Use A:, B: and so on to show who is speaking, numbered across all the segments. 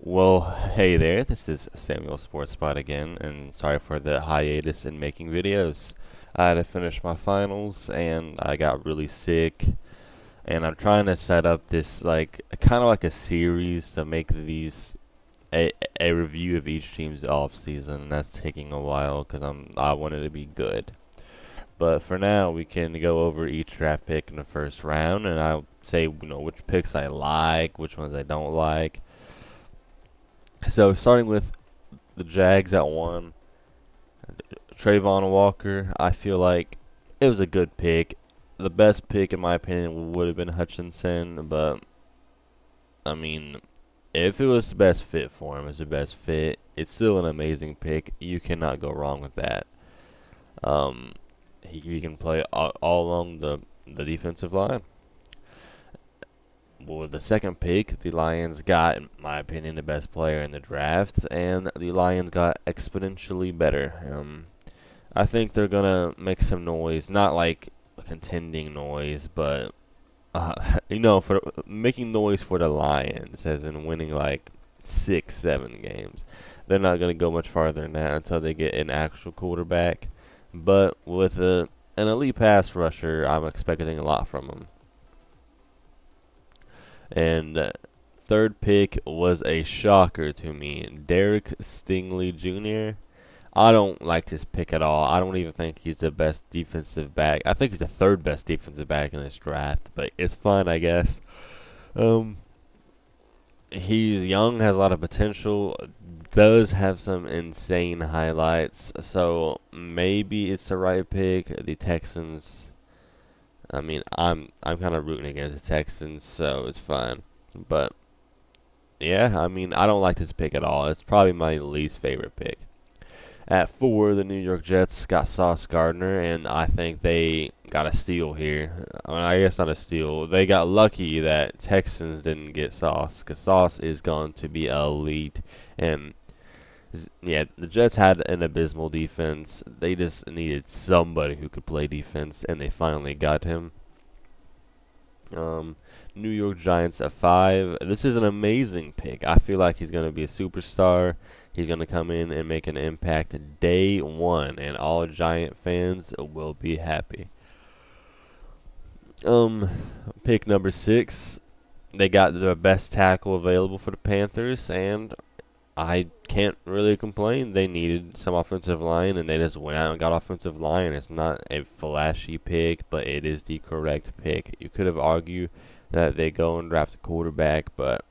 A: Well, hey there, this is Samuel Sportspot again, and sorry for the hiatus in making videos. I had to finish my finals, and I got really sick, and I'm trying to set up this, kind of like a series to make these a, a review of each team's off season, and that's taking a while because I want it to be good. But for now, we can go over each draft pick in the first round, and I'll say, which picks I like, which ones I don't like. So starting with the Jags at one, Trayvon Walker, I feel like it was a good pick. The best pick, in my opinion, would have been Hutchinson, but I mean, if it was the best fit for him, it's the best fit. It's still an amazing pick. You cannot go wrong with that. Um, he can play all along the defensive line. Well, with the second pick, the Lions got, in my opinion, the best player in the draft, and the Lions got exponentially better. I think they're gonna make some noise, not like a contending noise, but for making noise for the Lions, as in winning like 6, 7 games. They're not gonna go much farther than that until they get an actual quarterback. But with an elite pass rusher, I'm expecting a lot from them. And third pick was a shocker to me, Derek Stingley Jr. I don't like this pick at all. I don't even think he's the best defensive back. I think he's the third best defensive back in this draft, but it's fine, I guess. Um, he's young, has a lot of potential, does have some insane highlights, so maybe it's the right pick. The Texans, I mean, I'm kind of rooting against the Texans, so it's fine. But yeah, I mean, I don't like this pick at all. It's probably my least favorite pick. At four, the New York Jets got Sauce Gardner, and I think they got a steal here. I guess not a steal. They got lucky that Texans didn't get Sauce, because Sauce is going to be elite. And yeah, the Jets had an abysmal defense. They just needed somebody who could play defense, and they finally got him. Um, New York Giants at five. This is an amazing pick. I feel like he's going to be a superstar. He's going to come in and make an impact day one, and all Giant fans will be happy. Um, Pick number six. They got the best tackle available for the Panthers, and I can't really complain. They needed some offensive line, and they just went out and got offensive line. It's not a flashy pick, but it is the correct pick. You could have argued that they go and draft a quarterback, but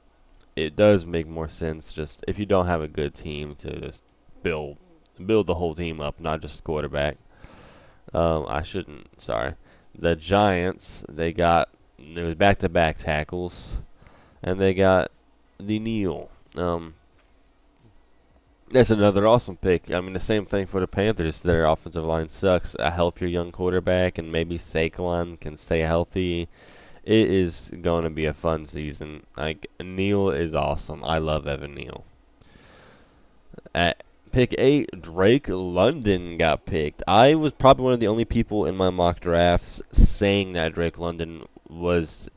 A: it does make more sense just if you don't have a good team to just build build the whole team up, not just quarterback. I shouldn't. Sorry. The Giants, they got it was back-to-back tackles, and they got the Neal. That's another awesome pick. I mean, the same thing for the Panthers. Their offensive line sucks. Help your young quarterback, and maybe Saquon can stay healthy. It is going to be a fun season. Like, Neal is awesome. I love Evan Neal. At pick 8, Drake London got picked. I was probably one of the only people in my mock drafts saying that Drake London was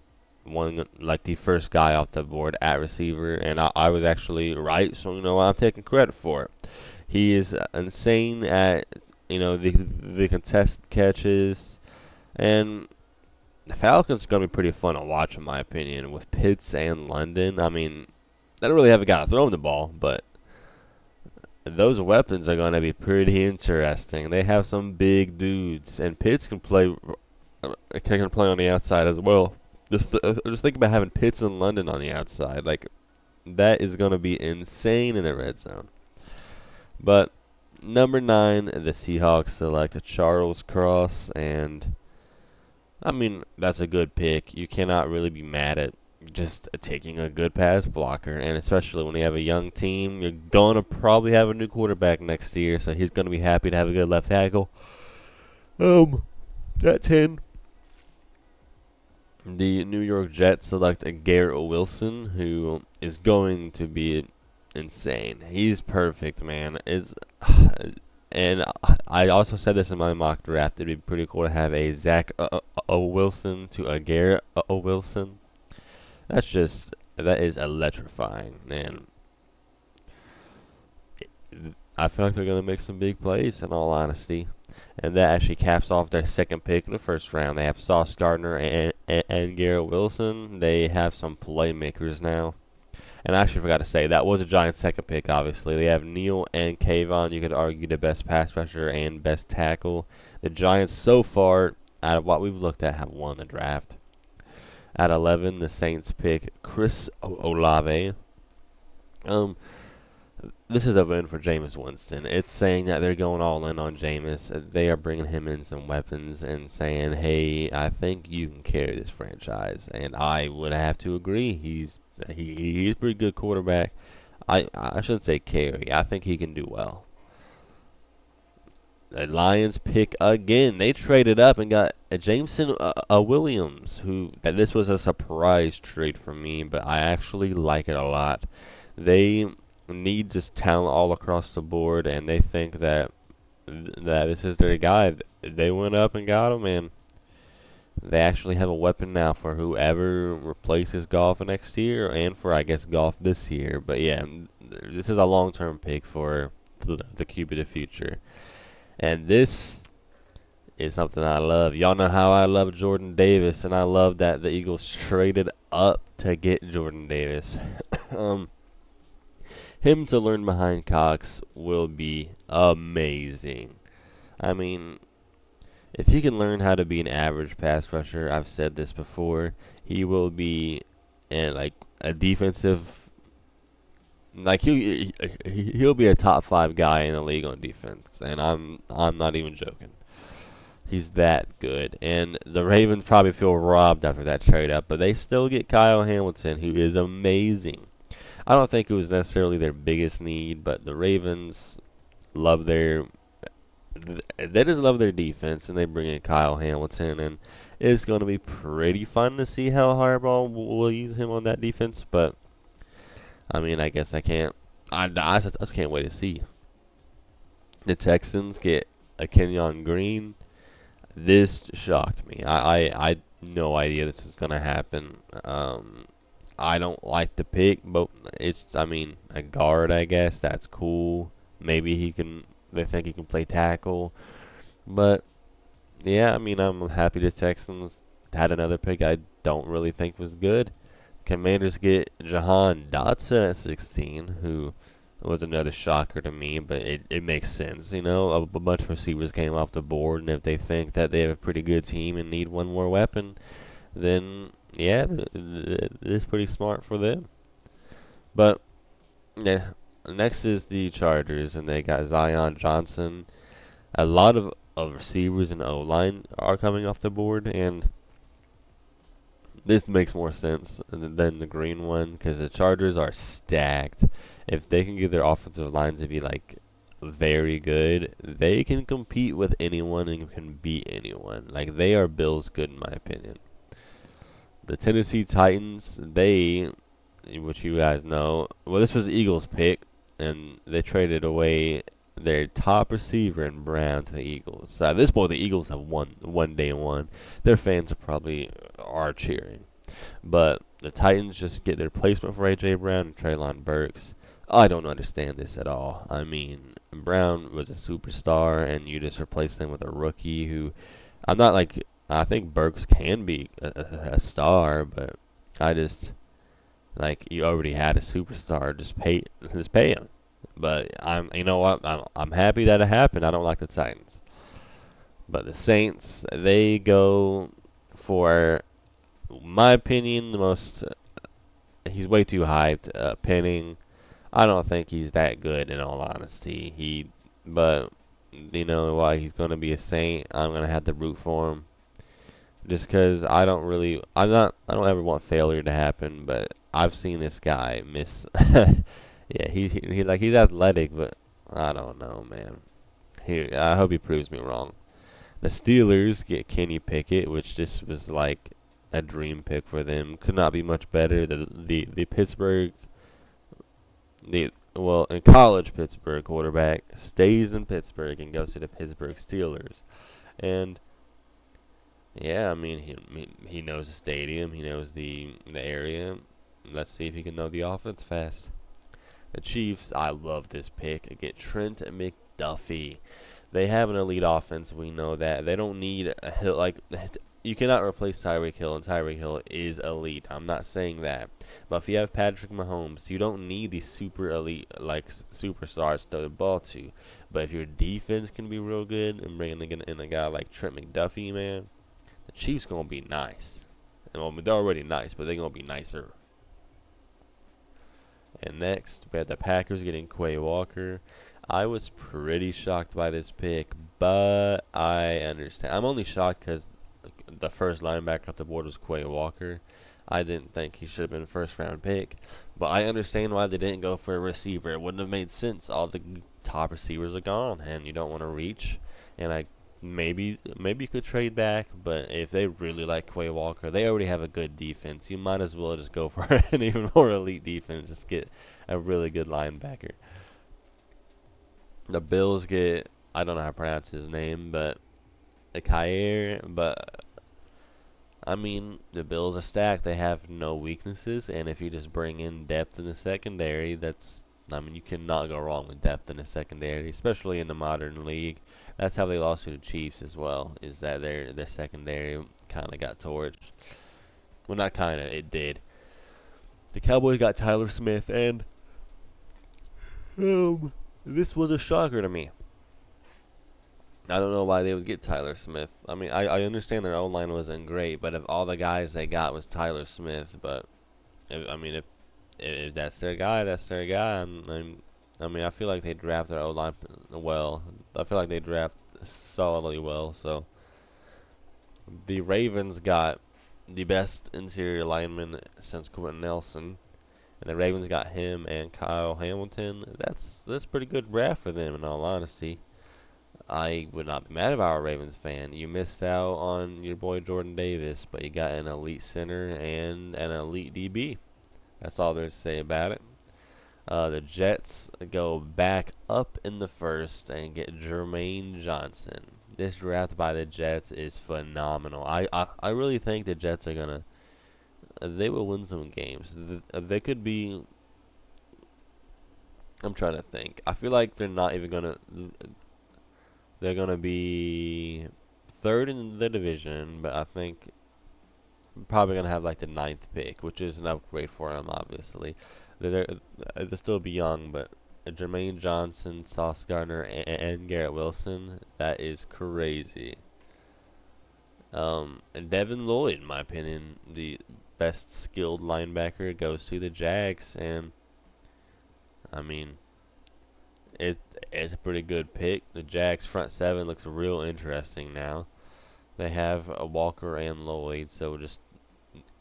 A: the first guy off the board at receiver, and I was actually right. So I'm taking credit for it. He is insane at the contested catches, and the Falcons are gonna be pretty fun to watch in my opinion with Pitts and London. I mean, they don't really have a guy to throw him the ball, but those weapons are gonna be pretty interesting. They have some big dudes, and Pitts can play on the outside as well. Just think about having Pitts and London on the outside. Like that is gonna be insane in the red zone. But number 9, the Seahawks select Charles Cross, and I mean that's a good pick. You cannot really be mad at just taking a good pass blocker, and especially when you have a young team, you're gonna probably have a new quarterback next year, so he's gonna be happy to have a good left tackle. At 10, the New York Jets select Garrett Wilson, who is going to be insane. He's perfect, man. And I also said this in my mock draft. It'd be pretty cool to have a Zach Wilson to a Garrett Wilson. That is electrifying, man. I feel like they're going to make some big plays, in all honesty. And that actually caps off their second pick in the first round. They have Sauce Gardner and Garrett Wilson. They have some playmakers now. And I actually forgot to say, that was a Giants' second pick, obviously. They have Neal and Kayvon. You could argue the best pass rusher and best tackle. The Giants, so far, out of what we've looked at, have won the draft. At 11, the Saints pick Chris Olave. Um, this is a win for Jameis Winston. It's saying that they're going all in on Jameis. They are bringing him in some weapons and saying, hey, I think you can carry this franchise. And I would have to agree. He's a pretty good quarterback. I shouldn't say carry. I think he can do well. The Lions pick again. They traded up and got a Jameson Williams, who this was a surprise trade for me, but I actually like it a lot. They need just talent all across the board, and they think that this is their guy. They went up and got him, and they actually have a weapon now for whoever replaces Golf next year, and for I guess Golf this year. But yeah, this is a long-term pick for the QB of the future. And this is something I love. Y'all know how I love Jordan Davis, and I love that the Eagles traded up to get Jordan Davis. um, him to learn behind Cox will be amazing. I mean, if he can learn how to be an average pass rusher, I've said this before, he will be like a defensive, like he'll be a top 5 guy in the league on defense, and I'm not even joking. He's that good. And the Ravens probably feel robbed after that trade up, but they still get Kyle Hamilton, who is amazing. I don't think it was necessarily their biggest need, but the Ravens love their they just love their defense, and they bring in Kyle Hamilton, and it's going to be pretty fun to see how Harbaugh will use him on that defense. But I mean, I guess I can't. I just can't wait to see the Texans get a Kenyon Green. This shocked me. I had no idea this was gonna happen. I don't like the pick, but I mean, a guard, I guess that's cool. Maybe he can. They think he can play tackle, but yeah, I mean, I'm happy the Texans had another pick I don't really think was good. Commanders get Jahan Dotson at 16, who was another shocker to me, but it makes sense. You know, a bunch of receivers came off the board, and if they think that they have a pretty good team and need one more weapon, then yeah, it's pretty smart for them. But yeah, next is the Chargers, and they got Zion Johnson. A lot of receivers and O line are coming off the board, and this makes more sense than the green one because the Chargers are stacked. If they can get their offensive line to be like very good, they can compete with anyone and can beat anyone. Like they are Bills good in my opinion. The Tennessee Titans, which you guys know, well this was the Eagles pick, and they traded away their top receiver in Brown to the Eagles. So at this point, the Eagles have won one day one. Their fans are cheering. But the Titans just get their replacement for A.J. Brown and Treylon Burks. I don't understand this at all. I mean, Brown was a superstar, and you just replace him with a rookie who I'm not like I think Burks can be a star, but I just like you already had a superstar, just pay him. But you know what, I'm happy that it happened. I don't like the Titans, but the Saints they go for my opinion the most. He's way too hyped. Penning, I don't think he's that good in all honesty. But you know why he's gonna be a Saint. I'm gonna have to root for him. Just 'cause I don't ever want failure to happen, but I've seen this guy miss. Yeah, he's athletic, but I don't know, man. I hope he proves me wrong. The Steelers get Kenny Pickett, which just was like a dream pick for them. Could not be much better. The Pittsburgh, the well in college Pittsburgh quarterback stays in Pittsburgh and goes to the Pittsburgh Steelers, and yeah, I mean he knows the stadium, he knows the area. Let's see if he can know the offense fast. The Chiefs, I love this pick. Get Trent McDuffie. They have an elite offense. We know that. They don't need a Hill like you cannot replace Tyreek Hill, and Tyreek Hill is elite. I'm not saying that. But if you have Patrick Mahomes, you don't need these super elite like superstars to throw the ball to. But if your defense can be real good and bringing in a guy like Trent McDuffie, man, the Chiefs gonna be nice. And well, they're already nice, but they're gonna be nicer. And next, we have the Packers getting Quay Walker. I was pretty shocked by this pick, but I understand. I'm only shocked because the first linebacker off the board was Quay Walker. I didn't think he should have been a first round pick, but I understand why they didn't go for a receiver. It wouldn't have made sense. All the top receivers are gone, and you don't want to reach. And maybe you could trade back, but if they really like Quay Walker, they already have a good defense. You might as well just go for an even more elite defense. Just get a really good linebacker. The Bills get, I don't know how to pronounce his name, but Akair, but I mean, the Bills are stacked. They have no weaknesses, and if you just bring in depth in the secondary, I mean, you cannot go wrong with depth in the secondary, especially in the modern league. That's how they lost to the Chiefs as well, is that their secondary kind of got torched. Well, not kind of, it did. The Cowboys got Tyler Smith, and this was a shocker to me. I don't know why they would get Tyler Smith. I mean, I understand their O-line wasn't great, but if all the guys they got was Tyler Smith, but I mean, if that's their guy, that's their guy. I mean, I feel like they draft their O-line well. I feel like they draft solidly well. So the Ravens got the best interior lineman since Quentin Nelson, and the Ravens got him and Kyle Hamilton. That's pretty good draft for them, in all honesty. I would not be mad if I were a Ravens fan. You missed out on your boy Jordan Davis, but you got an elite center and an elite DB. That's all there's to say about it. The Jets go back up in the first and get Jermaine Johnson. This draft by the Jets is phenomenal. I really think the Jets are gonna they will win some games. They could be. I'm trying to think. I feel like they're not even gonna. They're gonna be third in the division, but I think probably gonna have like the ninth pick, which is an upgrade for them. Obviously, they'll still be young, but Jermaine Johnson, Sauce Gardner, and Garrett Wilson, that is crazy. And Devin Lloyd, in my opinion, the best skilled linebacker, goes to the Jags, and I mean, it it's a pretty good pick. The Jags front seven looks real interesting now. They have a Walker and Lloyd, so just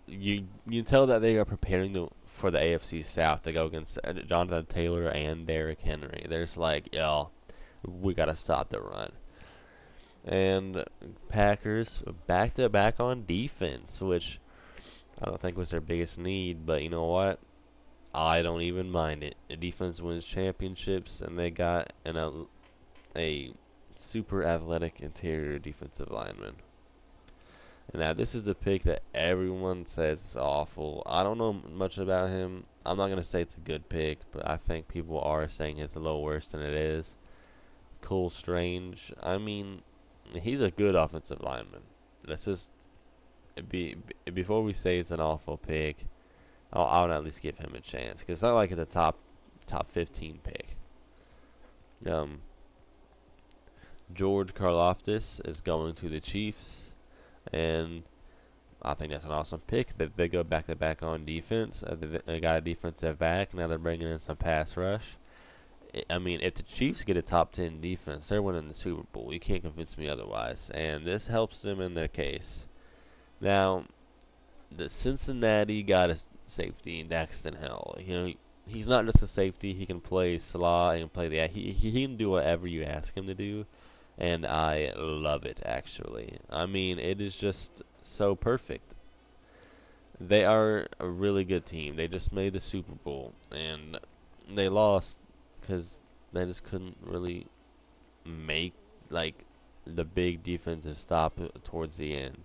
A: you can tell that they are preparing for the AFC South to go against Jonathan Taylor and Derrick Henry. There's like, yo, we gotta stop the run. And Packers back to back on defense, which I don't think was their biggest need, but you know what? I don't even mind it. The defense wins championships, and they got a super athletic interior defensive lineman. And now this is the pick that everyone says is awful. I don't know much about him. I'm not gonna say it's a good pick, but I think people are saying it's a little worse than it is. Cole Strange. I mean, he's a good offensive lineman. Let's just before we say it's an awful pick. I'll at least give him a chance because it's not like it's a top 15 pick. Um, George Karlaftis is going to the Chiefs, and I think that's an awesome pick. That they go back to back on defense. They got a defensive back. Now they're bringing in some pass rush. I mean, if the Chiefs get a top 10 defense, they're winning the Super Bowl. You can't convince me otherwise. And this helps them in their case. Now, the Cincinnati got a safety in Daxton Hill. You know, he's not just a safety. He can play slot. He can play the. He can do whatever you ask him to do, and I love it actually. I mean, it is just so perfect. They are a really good team. They just made the Super Bowl, and they lost because they just couldn't really make like the big defensive stop towards the end.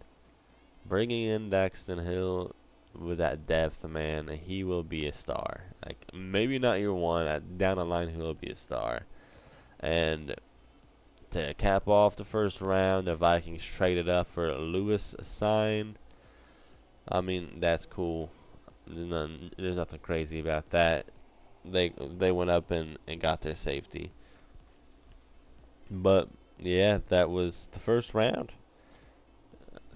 A: Bringing in Daxton Hill with that depth, man, he will be a star. Like maybe not year one, down the line he will be a star. And to cap off the first round, the Vikings traded up for Lewis Sign. I mean, that's cool. There's nothing crazy about that. They went up and got their safety. But yeah, that was the first round.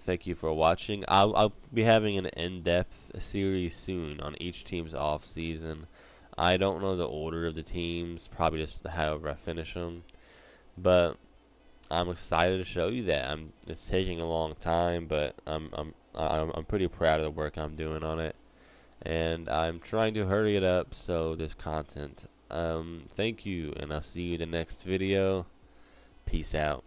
A: Thank you for watching. I'll be having an in-depth series soon on each team's off season. I don't know the order of the teams, probably just however I finish them. But I'm excited to show you that. It's taking a long time, but I'm pretty proud of the work I'm doing on it, and I'm trying to hurry it up so there's content. Thank you, and I'll see you in the next video. Peace out.